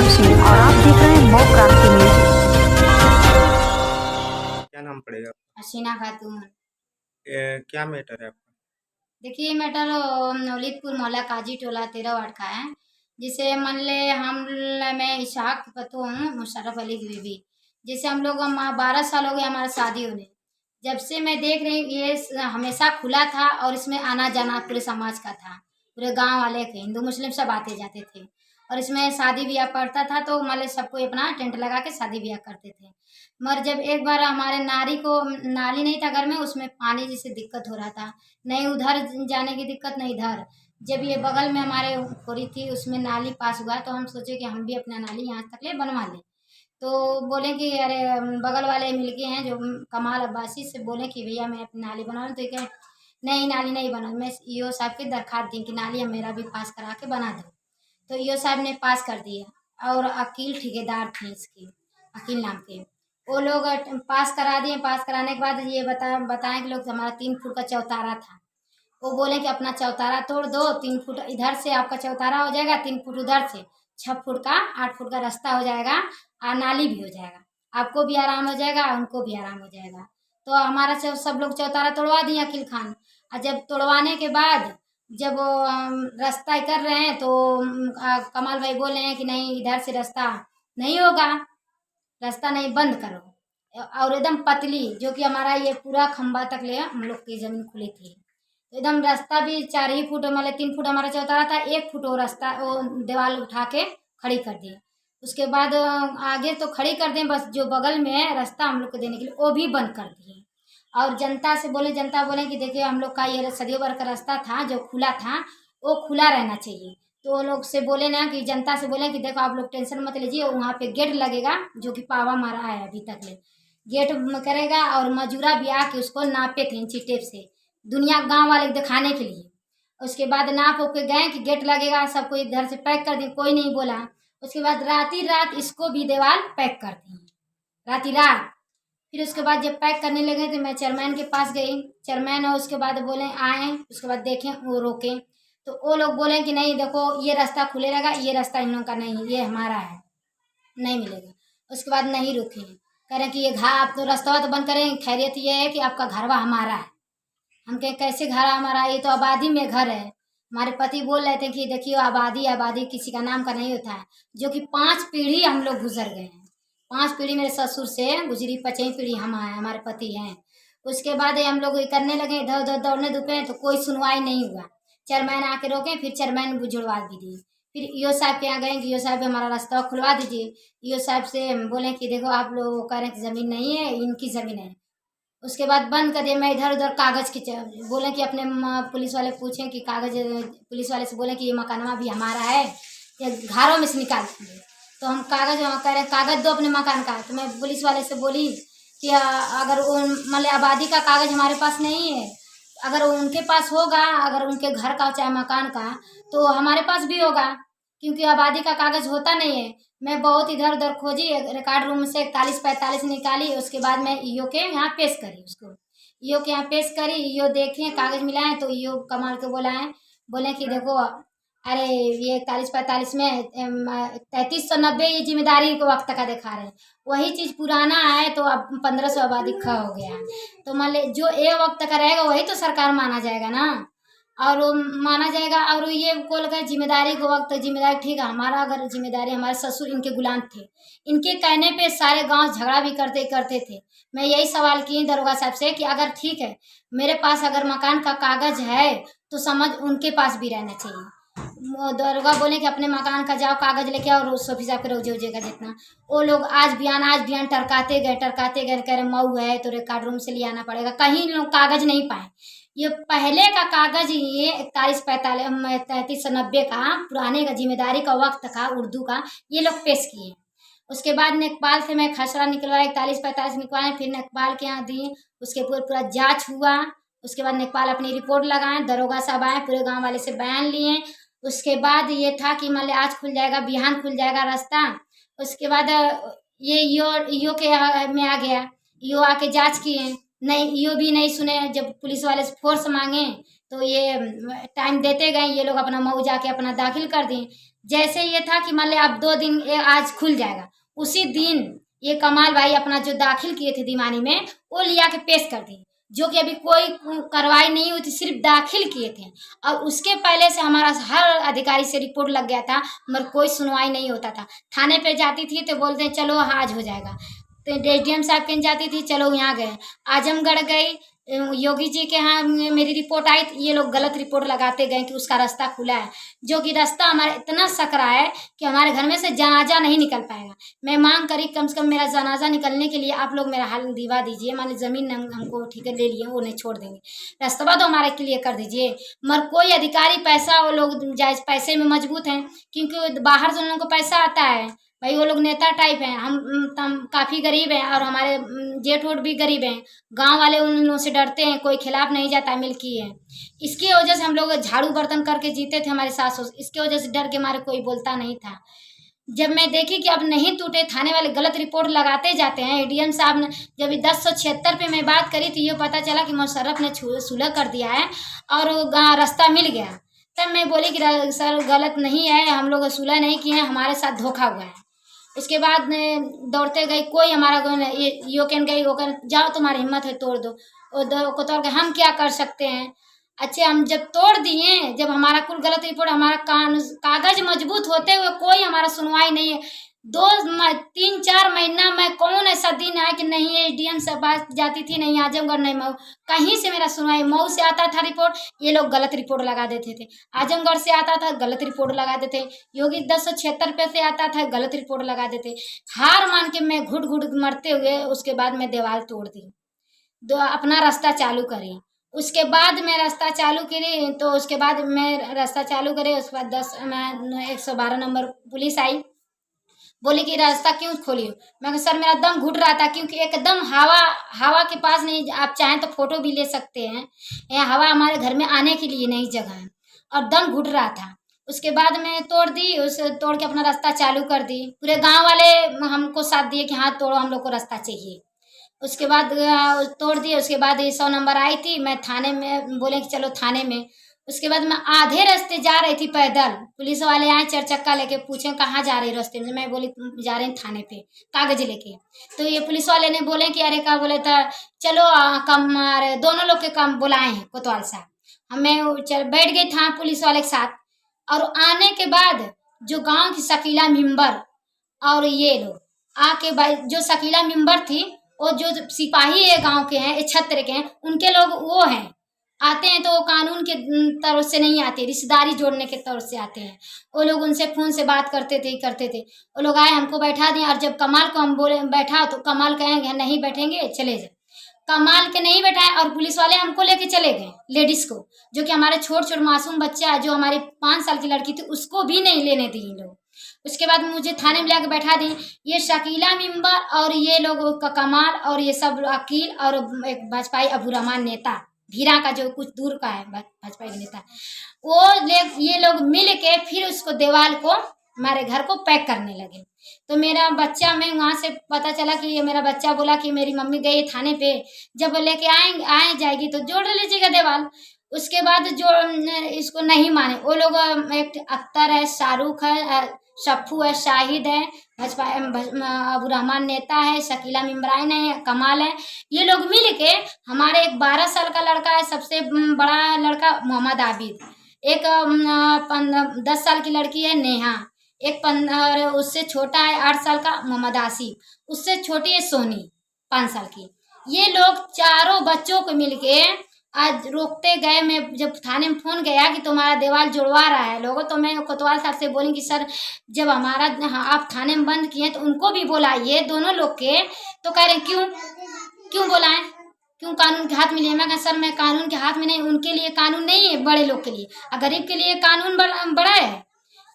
नाम सिंह और आप देख रहे हैं मौ क्रांति न्यूज। क्या नाम पड़ेगा? हसीना खातून। क्या मैटर है आपका? देखिए मैटर नवलीतपुर मोहल्ला काजी टोला 13 वार्ड का है, जिसे मान ले मैं इशाक पतो हूँ, मुशर्रफ अली की बीवी। जिसे हम लोग 12 साल हो गए हमारा शादी होने। जब से मैं देख रही हूँ ये हमेशा खुला था और इसमें आना जाना पूरे समाज का था, पूरे गांव वाले थे, हिंदू मुस्लिम सब आते जाते थे। और इसमें शादी ब्याह पड़ता था तो मतलब सबको अपना टेंट लगा के शादी ब्याह करते थे। मगर जब एक बार हमारे नाली नहीं था घर में, उसमें पानी जैसे दिक्कत हो रहा था, नहीं उधर जाने की दिक्कत नहीं इधर। जब ये बगल में हमारे खोरी थी उसमें नाली पास हुआ तो हम सोचे कि हम भी अपना नाली यहाँ तक ले बनवा लें। तो बोले कि अरे बगल वाले मिलके हैं जो कमाल अब्बासी से बोले कि भैया मैं अपनी नाली बना लूँ, तो क्या नहीं नाली नहीं बना। मैं ईओ साहब की दरखास्त दी कि नाली हम मेरा भी पास करा के बना दो। तो ईओ साहब ने पास कर दिया और अकील ठेकेदार थे इसके, अकील नाम के, वो लोग पास करा दिए। पास कराने के बाद ये बताएं कि लोग हमारा 3 फुट का चौतारा था। वो बोले कि अपना चौतारा तोड़ दो, 3 फुट इधर से आपका चौतारा हो जाएगा, 3 फुट उधर से, 6 फुट का 8 फुट का रास्ता हो जाएगा और नाली भी हो जाएगा, आपको भी आराम हो जाएगा उनको भी आराम हो जाएगा। तो हमारा सब लोग चौतारा तोड़वा दिए अकील खान। और जब तोड़वाने के बाद जब रास्ता कर रहे हैं तो कमाल भाई बोल रहे हैं कि नहीं इधर से रास्ता नहीं होगा, रास्ता नहीं, बंद करो। और एकदम पतली जो कि हमारा ये पूरा खंबा तक ले हम लोग की जमीन खुली थी, एकदम रास्ता भी 4 ही फुट, मतलब 3 फुट हमारा चौतारा था, 1 फुट वो रास्ता वो दीवार उठा के खड़ी कर दी। उसके बाद आगे तो खड़ी कर दें, बस जो बगल में है रास्ता हम लोग को देने के लिए वो भी बंद कर दिए। और जनता बोले कि देखिए हम लोग का ये सदियों भर का रास्ता था जो खुला था वो खुला रहना चाहिए। तो वो लोग से बोले ना कि जनता से बोले कि देखो आप लोग टेंशन मत लीजिए, वहाँ पे गेट लगेगा जो कि पावा मारा है अभी तक ले, गेट करेगा। और मजूरा भी आके उसको नापे थे इंची टेप से, दुनिया गांव वाले को दिखाने के लिए। उसके बाद नाप के गए कि गेट लगेगा, सबको इधर से पैक कर दी, कोई नहीं बोला। उसके बाद रात इसको भी दीवार पैक कर दी रात। फिर उसके बाद जब पैक करने लगे तो मैं चेयरमैन के पास गई, चेयरमैन और उसके बाद बोले आए, उसके बाद देखें वो रोके तो वो लोग बोले कि नहीं देखो ये रास्ता खुले रहेगा, ये रास्ता इन लोगों का नहीं, ये हमारा है, नहीं मिलेगा। उसके बाद नहीं रुके, कह रहे कि ये घर आप तो रास्ता तो बंद करें, खैरियत ये है कि आपका घरवा हमारा है। हम कहे कैसे घर हमारा, ये तो आबादी में घर है। हमारे पति बोल रहे थे कि देखियो आबादी किसी का नाम का नहीं होता है, जो कि 5 पीढ़ी हम लोग गुजर गए हैं, 5 पीढ़ी मेरे ससुर से गुजरी, 5वीं पीढ़ी हम आए, हमारे पति हैं। उसके बाद हम लोग ये करने लगे, इधर उधर दौड़ने धूपे तो कोई सुनवाई नहीं हुआ। चेयरमैन आके रोके, फिर चेयरमैन जुड़वा भी दिए। फिर ईओ साहब के यहाँ गए कि ईओ साहब हमारा रास्ता खुलवा दीजिए। ईओ साहब से बोले कि देखो आप लोग कह रहे हैं कि ज़मीन नहीं है, इनकी ज़मीन है। उसके बाद बंद कर दिया। मैं इधर उधर कागज़ की बोले कि अपने पुलिस वाले पूछें कि कागज़, पुलिस वाले से बोले कि ये मकानवा भी हमारा है या घरों में से निकाल देंगे। तो हम कागज़ कह रहे कागज़ दो अपने मकान का। तो मैं पुलिस वाले से बोली कि अगर मतलब आबादी का कागज़ हमारे पास नहीं है, अगर उनके पास होगा, अगर उनके घर का चाहे मकान का, तो हमारे पास भी होगा, क्योंकि आबादी का कागज़ होता नहीं है। मैं बहुत इधर उधर खोजी, रिकॉर्ड रूम से 41-45 निकाली। उसके बाद मैं ईओ के यहाँ पेश करी, उसको ईओ के यहाँ पेश करी। ईओ देखे कागज़ मिलाए तो ईओ कमाल के बोलाएं, बोले कि देखो अरे ये 41-45 में 3390 ये जिम्मेदारी के वक्त का दिखा रहे हैं, वही चीज़ पुराना है तो अब 1500 आबादी का हो गया। तो मान ले जो ए वक्त का रहेगा वही तो सरकार माना जाएगा ना, और वो माना जाएगा। और ये बोल गए जिम्मेदारी को वक्त, जिम्मेदारी ठीक है हमारा, अगर जिम्मेदारी, हमारे ससुर इनके गुलाम थे, इनके कहने पे सारे गांव झगड़ा भी करते थे। मैं यही सवाल की दरोगा साहब से कि अगर ठीक है मेरे पास अगर मकान का कागज है तो समझ उनके पास भी रहना चाहिए। दरोगा बोले कि अपने मकान का जाओ कागज लेके आओ, रोज सोफी साहब के रोजे उजेगा जितना। वो लोग आज बयान टरकाते गए कह रहे मऊ है तो रिकॉर्ड रूम से ले आना पड़ेगा, कहीं लोग कागज नहीं पाए। ये पहले का कागज, ये 3390 का पुराने का जिम्मेदारी का वक्त का उर्दू का ये लोग पेश किए। उसके बाद नेपाल से मैं खसरा निकलवाया, 41-45 निकलवाए, फिर नेपाल के यहाँ दिए। उसके पूरा जांच हुआ। उसके बाद नेपाल अपनी रिपोर्ट लगाए, दरोगा साहब आए, पूरे गांव वाले से बयान लिए। उसके बाद ये था कि मान लिया आज खुल जाएगा, बिहान खुल जाएगा रास्ता। उसके बाद ये ईओ के में आ गया, ईओ आके जांच किए, नहीं ईओ भी नहीं सुने। जब पुलिस वाले से फोर्स मांगे तो ये टाइम देते गए, ये लोग अपना मऊ जाके अपना दाखिल कर दिए। जैसे ये था कि मान लिया अब 2 दिन आज खुल जाएगा, उसी दिन ये कमाल भाई अपना जो दाखिल किए थे दीवानी में वो लिया के पेश कर दिए, जो कि अभी कोई कार्रवाई नहीं हुई थी, सिर्फ दाखिल किए थे। और उसके पहले से हमारा हर अधिकारी से रिपोर्ट लग गया था, मगर कोई सुनवाई नहीं होता था। थाने पे जाती थी तो बोलते हैं चलो आज हो जाएगा, तो एसडीएम साहब के यहाँ जाती थी, चलो यहाँ गए, आजमगढ़ गई, योगी जी के यहाँ मेरी रिपोर्ट आई, ये लोग गलत रिपोर्ट लगाते गए कि उसका रास्ता खुला है, जो कि रास्ता हमारा इतना सकरा है कि हमारे घर में से जनाजा नहीं निकल पाएगा। मैं मांग करी कम से कम मेरा जनाजा निकलने के लिए आप लोग मेरा हल दिवा दीजिए, मान ज़मीन हमको ठीक है ले लिए, वो नहीं छोड़ देंगे, रास्ता तो हमारे क्लियर कर दीजिए। मगर कोई अधिकारी पैसा, वो लोग जायज पैसे में मजबूत हैं, क्योंकि बाहर से उन लोगों को पैसा आता है भाई, वो लोग नेता टाइप हैं, हम काफ़ी गरीब हैं और हमारे जेठ वोट भी गरीब हैं, गांव वाले उन लोगों से डरते हैं, कोई खिलाफ नहीं जाता, मिल्की है। इसकी वजह से हम लोग झाड़ू बर्तन करके जीते थे हमारे सास ससुर, इसकी वजह से डर के मारे कोई बोलता नहीं था। जब मैं देखी कि अब नहीं टूटे, थाने वाले गलत रिपोर्ट लगाते जाते हैं, एडीएम साहब ने जब 1076 पे मैं बात करी थी, ये पता चला कि मुशर्रफ ने सुलह कर दिया है और रास्ता मिल गया। तब मैं बोली कि सर गलत नहीं है, हम लोग सुलह नहीं किए हैं, हमारे साथ धोखा हुआ है। उसके बाद दौड़ते गई, कोई हमारा यो कहन गई, वो कहन जाओ तुम्हारी हिम्मत है तोड़ दो, को तोड़ के हम क्या कर सकते हैं। अच्छा, हम जब तोड़ दिए, जब हमारा कुल गलत रिपोर्ट, हमारा कागज मजबूत होते हुए कोई हमारा सुनवाई नहीं है। 3-4 महीना में कौन ऐसा दिन आया कि नहीं एसडीएम से बात जाती थी, नहीं आजमगढ़ नहीं मऊ, कहीं से मेरा सुनवाई, मऊ से आता था रिपोर्ट, ये लोग गलत रिपोर्ट लगा देते थे, आजमगढ़ से आता था गलत रिपोर्ट लगा देते, योगी 1076 पे से आता था गलत रिपोर्ट लगा देते। हार मान के मैं घुट घुट मरते हुए उसके बाद मैं दीवार तोड़ दी, अपना रास्ता चालू करी। उसके बाद मैं रास्ता चालू करी, तो उसके बाद मैं रास्ता चालू करे, उसके बाद 112 नंबर पुलिस आई, बोली कि रास्ता क्यों खोली हो। मैं कहा सर मेरा दम घुट रहा था, क्योंकि एकदम हवा के पास नहीं, आप चाहें तो फोटो भी ले सकते हैं, यहाँ हवा हमारे घर में आने के लिए नहीं जगह है, और दम घुट रहा था। उसके बाद मैं तोड़ दी, उस तोड़ के अपना रास्ता चालू कर दी, पूरे गांव वाले हमको साथ दिए कि हाँ तोड़ो, हम लोग को रास्ता चाहिए। उसके बाद तोड़ दिए। उसके बाद ये 100 नंबर आई थी, मैं थाने में, बोले कि चलो थाने में। उसके बाद मैं आधे रास्ते जा रही थी पैदल, पुलिस वाले आए 4 चक्का लेके, पूछे कहाँ जा रही रास्ते में, मैं बोली जा रही थाने पे कागज लेके। तो ये पुलिस वाले ने बोले कि अरे क्या बोले था, चलो कम दोनों लोग के काम बुलाए हैं कोतवाल साहब। हमें बैठ गई था पुलिस वाले के साथ, और आने के बाद जो गांव की शकीला मेंबर और ये लोग आके भाई, जो शकीला मेंबर थी, वो जो सिपाही है गांव के हैं, छत्र के हैं, उनके लोग वो हैं, आते हैं तो वो कानून के तरफ से नहीं आते, रिश्तेदारी जोड़ने के तरफ से आते हैं। वो लोग उनसे फोन से बात करते थे। वो लोग आए, हमको बैठा दिए, और जब कमाल को हम बोले बैठा, तो कमाल कहेंगे नहीं बैठेंगे चले जाए, कमाल के नहीं बैठाए, और पुलिस वाले हमको लेके चले गए, लेडीज को, जो कि हमारे छोट मासूम बच्चा है, जो हमारी 5 साल की लड़की थी, उसको भी नहीं लेने दी इन लोग। उसके बाद मुझे थाने में लाके बैठा दी, ये शकीला मेंबर और ये लोग का कमाल और ये सब वकील और एक भाजपाई अबू रहमान नेता भीरा का, जो कुछ दूर का है भाजपा के नेता, ये लोग मिल के फिर उसको दीवार को हमारे घर को पैक करने लगे। तो मेरा बच्चा, मैं वहाँ से पता चला कि ये मेरा बच्चा बोला कि मेरी मम्मी गई थाने पे, जब लेके आए जाएगी तो जोड़ लीजिएगा दीवार। उसके बाद जो इसको नहीं माने वो लोग, एक अख्तर है, शाहरुख है, सप्पू है, शाहिद है, भाजपा अबू रहमान नेता है, शकीला मिम्राइन है, कमाल है, ये लोग मिल के हमारे एक 12 साल का लड़का है, सबसे बड़ा लड़का मोहम्मद आबिद, एक 10 साल की लड़की है नेहा, एक उससे छोटा है 8 साल का मोहम्मद आसिफ, उससे छोटी है सोनी 5 साल की। ये लोग चारों बच्चों को मिलके आज रोकते गए। मैं जब थाने में फोन गया कि तुम्हारा दीवार जुड़वा रहा है लोगों, तो मैं कोतवाल साहब से बोली कि सर जब हमारा आप थाने में बंद किए तो उनको भी बुलाइए दोनों लोग के। तो कह रहे क्यों बुलाएं, क्यों कानून के हाथ में लिए। मैं कहा सर मैं कानून के हाथ में नहीं, उनके लिए कानून नहीं है, बड़े लोग के लिए, गरीब के लिए कानून बड़ा है।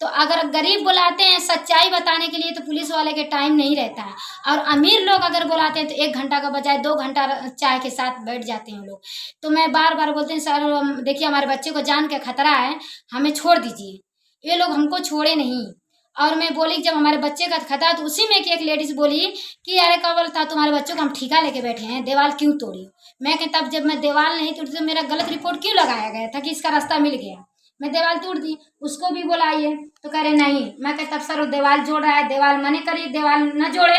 तो अगर गरीब बुलाते हैं सच्चाई बताने के लिए तो पुलिस वाले के टाइम नहीं रहता है, और अमीर लोग अगर बुलाते हैं तो 1 घंटा का बजाय 2 घंटा चाय के साथ बैठ जाते हैं लोग। तो मैं बार बार बोलते हैं सर देखिए हमारे बच्चे को जान के खतरा है, हमें छोड़ दीजिए। ये लोग हमको छोड़े नहीं। और मैं बोली जब हमारे बच्चे का खतरा, तो उसी में एक लेडीज बोली कि अरे कबल था तुम्हारे बच्चों को हम ठिका लेके बैठे हैं, दीवार क्यों तोड़ी। मैं कहता तब जब मैं दीवार नहीं तोड़ी तो मेरा गलत रिपोर्ट क्यों लगाया गया था कि इसका रास्ता मिल गया, मैं दीवार तोड़ दी, उसको भी बुलाइए तो कह रहे नहीं। मैं कह तब सर वो दीवार जोड़ रहा है, दीवार मने करिए, दीवार न जोड़े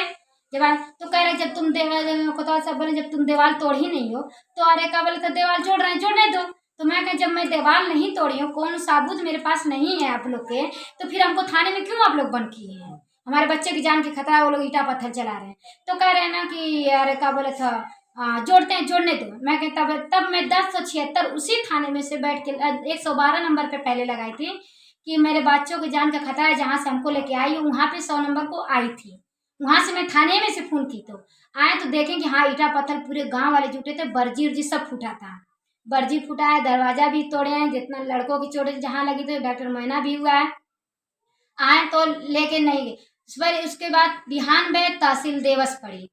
दीवार। तो कह रहे जब तुम दीवार कोतवाल साहब बोले जब तुम दीवार तोड़ ही नहीं हो तो अरे क्या बोले तो दीवार जोड़ रहे हैं, जोड़ने दो। तो मैं कह जब मैं दीवार नहीं तोड़ी हूँ, कौन साबुत मेरे पास नहीं है आप लोग के, तो फिर हमको थाने में क्यों आप लोग बंद किए हैं? हमारे बच्चे की जान की खतरा है, वो लोग ईटा पत्थर चला रहे हैं। तो कह रहे हैं ना कि अरे क्या बोले था जोड़ते हैं, जोड़ने दो। मैं कहता तब मैं 1076 उसी थाने में से बैठ के 112 नंबर पे पहले लगाई थी कि मेरे बच्चों की जान का खतरा है, जहाँ से हमको लेके आई हूँ वहाँ पे 100 नंबर को आई थी। वहां से मैं थाने में से फोन की तो आए तो देखें कि हाँ ईटा पत्थर पूरे गांव वाले जुटे थे, बर्जी उर्जी सब फूटा था। बर्जी फूटा है, दरवाजा भी तोड़े हैं, जितना लड़कों की चोट जहाँ लगी थी डॉक्टर मैना भी हुआ है। आए तो लेके नहीं गए। पर उसके बाद बिहान में तहसील दिवस पड़ी।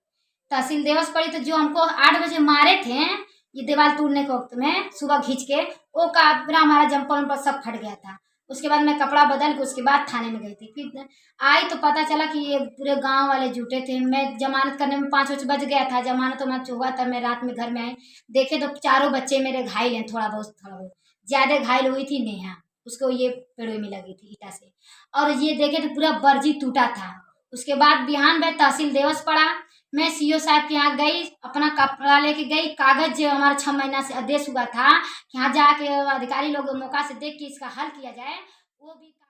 तहसील दिवस पड़ी तो जो हमको 8 बजे मारे थे ये दीवार टूटने के वक्त में सुबह खींच के, वो का पूरा हमारा जंपर उम्पर सब फट गया था। उसके बाद मैं कपड़ा बदल के उसके बाद थाने में गई थी। फिर आई तो पता चला कि ये पूरे गांव वाले जुटे थे। मैं जमानत करने में 5 बज गया था, जमानत उमानत हुआ तब मैं रात में घर में आई, देखे तो चारों बच्चे मेरे घायल हैं, थोड़ा बहुत ज्यादा घायल हुई थी नेहा, उसको ये पेड़ों में लगी थी ईटा से। और ये देखे तो पूरा बर्जी टूटा था। उसके बाद बिहान में तहसील दिवस पड़ा, मैं सीओ साहब के यहाँ गई, अपना कपड़ा लेके गई, कागज जो हमारा 6 महीना से आदेश हुआ था कि यहाँ जाके अधिकारी लोग मौका से देख के इसका हल किया जाए, वो भी